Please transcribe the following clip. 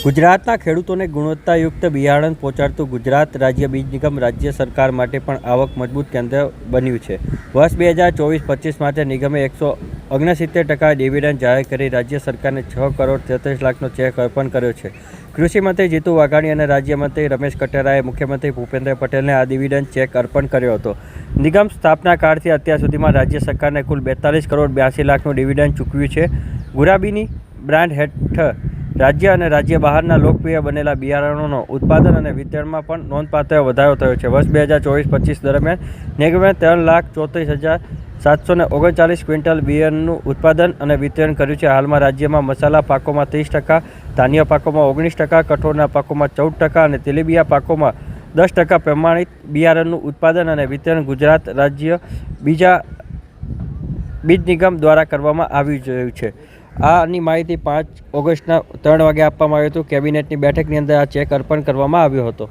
ગુજરાતના ખેડૂતોને ગુણવત્તાયુક્ત બિયારણ પહોંચાડતું ગુજરાત રાજ્ય બીજ નિગમ રાજ્ય સરકાર માટે પણ આવક મજબૂત કેન્દ્ર બન્યું છે. વર્ષ 2024-25 માટે નિગમે 169% ડિવિડન્ડ જાહેર કરી રાજ્ય સરકારને 6 કરોડ 33 લાખનો ચેક અર્પણ કર્યો છે. કૃષિ મંત્રી જીતુ વાઘાણી અને રાજ્યમંત્રી રમેશ કટેરાએ મુખ્યમંત્રી ભૂપેન્દ્ર પટેલને આ ડિવિડન્ડ ચેક અર્પણ કર્યો હતો. નિગમ સ્થાપના કાળથી અત્યાર સુધીમાં રાજ્ય સરકારને કુલ 42 કરોડ 82 લાખનું ડિવિડન્ડ ચૂકવ્યું છે. ગુરાબીની બ્રાન્ડ હેઠળ રાજ્ય અને રાજ્ય બહારના લોકપ્રિય બનેલા બિયારણોનો ઉત્પાદન અને વિતરણમાં પણ નોંધપાત્ર વધારો થયો છે. વર્ષ 2024-25 દરમિયાન નિગમે 3,34,739 ક્વિન્ટલ બિયારણનું ઉત્પાદન અને વિતરણ કર્યું છે. હાલમાં રાજ્યમાં મસાલા પાકોમાં 30%, ધાન્ય પાકોમાં 19%, કઠોળના પાકોમાં 14% અને તેલીબિયા પાકોમાં 10% પ્રમાણિત બિયારણનું ઉત્પાદન અને વિતરણ ગુજરાત રાજ્ય બીજ નિગમ દ્વારા કરવામાં આવી રહ્યું છે. આની માહિતી 5 ઓગસ્ટના 3 વાગે આપવામાં આવી હતું. કેબિનેટની બેઠકની અંદર આ ચેક અર્પણ કરવામાં આવ્યો હતો.